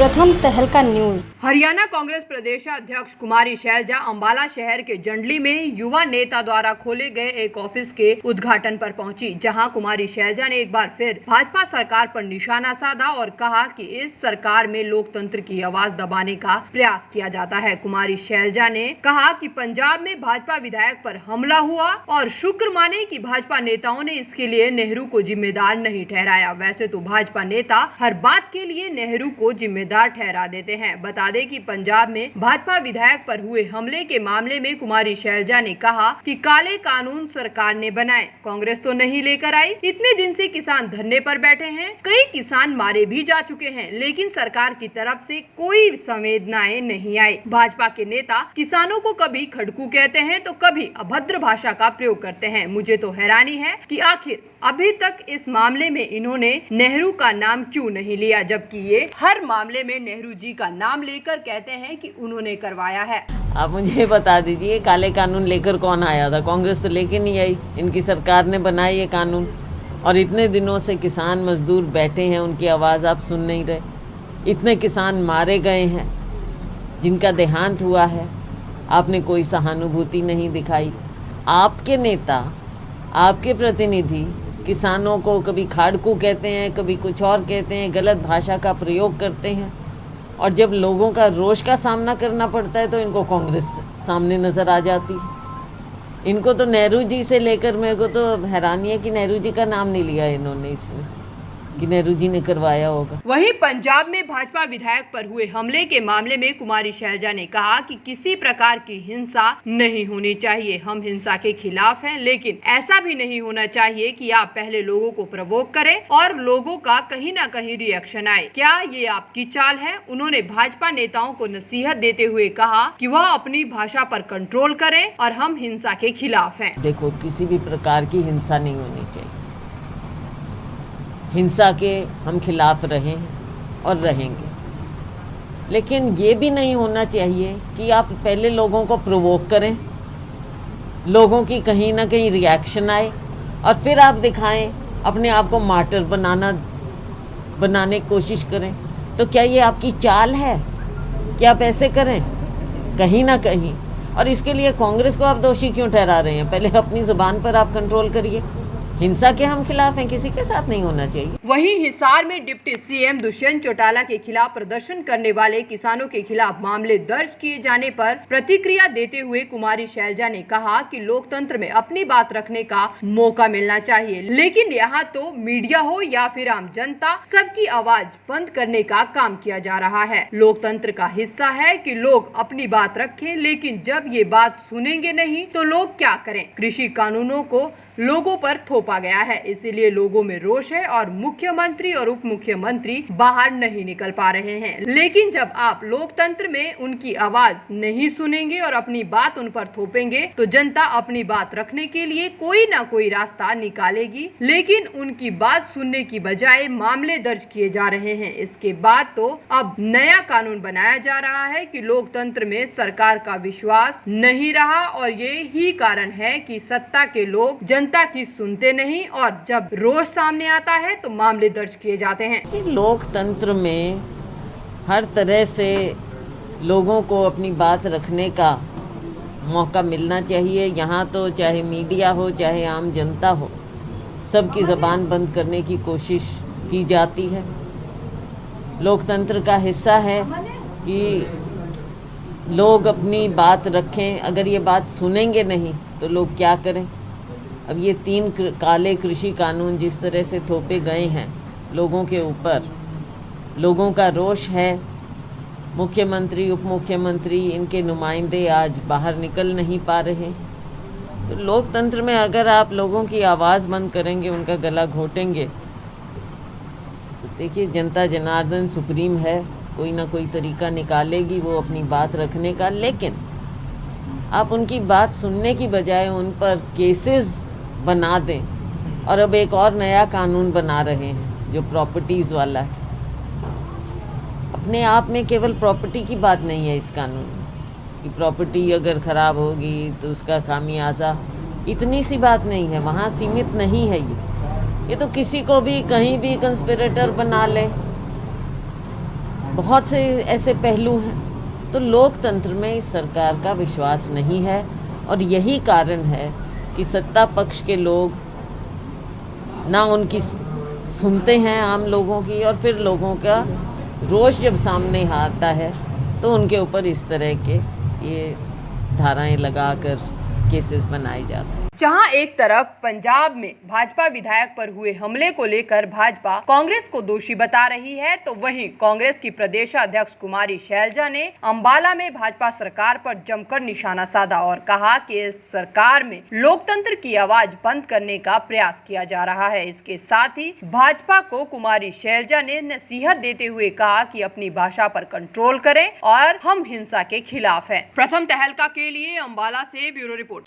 प्रथम तहलका न्यूज। हरियाणा कांग्रेस प्रदेशाध्यक्ष कुमारी शैलजा अंबाला शहर के जंडली में युवा नेता द्वारा खोले गए एक ऑफिस के उद्घाटन पर पहुंची, जहां कुमारी शैलजा ने एक बार फिर भाजपा सरकार पर निशाना साधा और कहा कि इस सरकार में लोकतंत्र की आवाज दबाने का प्रयास किया जाता है। कुमारी शैलजा ने कहा कि पंजाब में भाजपा विधायक पर हमला हुआ और शुक्र माने कि भाजपा नेताओं ने इसके लिए नेहरू को जिम्मेदार नहीं ठहराया। वैसे तो भाजपा नेता हर बात के लिए नेहरू को जिम्मेदार ठहरा देते हैं। बता दें कि पंजाब में भाजपा विधायक पर हुए हमले के मामले में कुमारी शैलजा ने कहा कि काले कानून सरकार ने बनाए, कांग्रेस तो नहीं लेकर आई। इतने दिन से किसान धरने पर बैठे हैं, कई किसान मारे भी जा चुके हैं, लेकिन सरकार की तरफ से कोई संवेदनाएं नहीं आई। भाजपा के नेता किसानों को कभी खड़कू कहते हैं तो कभी अभद्र भाषा का प्रयोग करते हैं। मुझे तो हैरानी है कि आखिर अभी तक इस मामले में इन्होंने नेहरू का नाम क्यों नहीं लिया, जबकि ये हर मामले में नेहरू जी का नाम लेकर कहते हैं कि उन्होंने करवाया है। आप मुझे बता दीजिए, काले कानून लेकर कौन आया था? कांग्रेस तो लेके नहीं आई, इनकी सरकार ने बनाया ये कानून। और इतने दिनों से किसान मजदूर बैठे हैं, उनकी आवाज़ आप सुन नहीं रहे। इतने किसान मारे गए हैं, जिनका देहांत हुआ है, आपने कोई सहानुभूति नहीं दिखाई। आपके नेता, आपके प्रतिनिधि किसानों को कभी खाड़कू कहते हैं, कभी कुछ और कहते हैं, गलत भाषा का प्रयोग करते हैं। और जब लोगों का रोष का सामना करना पड़ता है तो इनको कांग्रेस सामने नज़र आ जाती है। इनको तो नेहरू जी से लेकर मेरे को तो हैरानी है कि नेहरू जी का नाम नहीं लिया इन्होंने इसमें, कि नेहरू जी ने करवाया होगा। वहीं पंजाब में भाजपा विधायक पर हुए हमले के मामले में कुमारी शैलजा ने कहा कि किसी प्रकार की हिंसा नहीं होनी चाहिए। हम हिंसा के खिलाफ हैं, लेकिन ऐसा भी नहीं होना चाहिए कि आप पहले लोगों को प्रवोक करें और लोगों का कहीं ना कहीं रिएक्शन आए। क्या ये आपकी चाल है? उन्होंने भाजपा नेताओं को नसीहत देते हुए कहा कि वह अपनी भाषा पर कंट्रोल करें और हम हिंसा के खिलाफ हैं। देखो, किसी भी प्रकार की हिंसा नहीं होनी चाहिए। हिंसा के हम खिलाफ रहे हैं और रहेंगे, लेकिन ये भी नहीं होना चाहिए कि आप पहले लोगों को प्रोवोक करें, लोगों की कहीं ना कहीं रिएक्शन आए और फिर आप दिखाएं, अपने आप को मार्टर बनाने की कोशिश करें। तो क्या ये आपकी चाल है कि आप ऐसे करें? कहीं ना कहीं। और इसके लिए कांग्रेस को आप दोषी क्यों ठहरा रहे हैं? पहले अपनी जुबान पर आप कंट्रोल करिए। हिंसा के हम खिलाफ हैं, किसी के साथ नहीं होना चाहिए। वहीं हिसार में डिप्टी सीएम दुष्यंत चौटाला के खिलाफ प्रदर्शन करने वाले किसानों के खिलाफ मामले दर्ज किए जाने पर प्रतिक्रिया देते हुए कुमारी शैलजा ने कहा कि लोकतंत्र में अपनी बात रखने का मौका मिलना चाहिए, लेकिन यहाँ तो मीडिया हो या फिर आम जनता, सबकी आवाज बंद करने का काम किया जा रहा है। लोकतंत्र का हिस्सा है कि लोग अपनी बात रखें, लेकिन जब ये बात सुनेंगे नहीं तो लोग क्या करें? कृषि कानूनों को लोगों पर थोपा गया है, इसीलिए लोगों में रोष है और मुख्यमंत्री और उप मुख्यमंत्री बाहर नहीं निकल पा रहे हैं। लेकिन जब आप लोकतंत्र में उनकी आवाज नहीं सुनेंगे और अपनी बात उन पर थोपेंगे तो जनता अपनी बात रखने के लिए कोई ना कोई रास्ता निकालेगी। लेकिन उनकी बात सुनने की बजाय मामले दर्ज किए जा रहे हैं। इसके बाद तो अब नया कानून बनाया जा रहा है कि लोकतंत्र में सरकार का विश्वास नहीं रहा और ये ही कारण है कि सत्ता के लोग जनता की सुनते नहीं और जब रोष सामने आता है तो मामले दर्ज किए जाते हैं। लोकतंत्र में हर तरह से लोगों को अपनी बात रखने का मौका मिलना चाहिए। यहाँ तो चाहे मीडिया हो चाहे आम जनता हो, सबकी ज़बान बंद करने की कोशिश की जाती है। लोकतंत्र का हिस्सा है कि लोग अपनी बात रखें। अगर ये बात सुनेंगे नहीं तो लोग क्या करें? अब ये 3 काले कृषि कानून जिस तरह से थोपे गए हैं लोगों के ऊपर, लोगों का रोष है। मुख्यमंत्री, उप मुख्यमंत्री, इनके नुमाइंदे आज बाहर निकल नहीं पा रहे। तो लोकतंत्र में अगर आप लोगों की आवाज़ बंद करेंगे, उनका गला घोटेंगे, तो देखिए जनता जनार्दन सुप्रीम है, कोई ना कोई तरीका निकालेगी वो अपनी बात रखने का। लेकिन आप उनकी बात सुनने की बजाय उन पर केसेस बना दें। और अब एक और नया कानून बना रहे हैं जो प्रॉपर्टीज़ वाला है। अपने आप में केवल प्रॉपर्टी की बात नहीं है इस कानून में कि प्रॉपर्टी अगर ख़राब होगी तो उसका खामियाजा, इतनी सी बात नहीं है, वहाँ सीमित नहीं है ये तो किसी को भी कहीं भी कंस्पिरेटर बना ले। बहुत से ऐसे पहलू हैं। तो लोकतंत्र में इस सरकार का विश्वास नहीं है और यही कारण है कि सत्ता पक्ष के लोग ना उनकी सुनते हैं आम लोगों की, और फिर लोगों का रोष जब सामने आता है तो उनके ऊपर इस तरह के ये धाराएं लगाकर केसेस बनाए जाते हैं। जहां एक तरफ पंजाब में भाजपा विधायक पर हुए हमले को लेकर भाजपा कांग्रेस को दोषी बता रही है, तो वहीं कांग्रेस की प्रदेश अध्यक्ष कुमारी शैलजा ने अंबाला में भाजपा सरकार पर जमकर निशाना साधा और कहा कि इस सरकार में लोकतंत्र की आवाज बंद करने का प्रयास किया जा रहा है। इसके साथ ही भाजपा को कुमारी शैलजा ने नसीहत देते हुए कहा कि अपनी भाषा पर कंट्रोल करें और हम हिंसा के खिलाफ हैं। प्रथम तहलका के लिए अंबाला से ब्यूरो रिपोर्ट।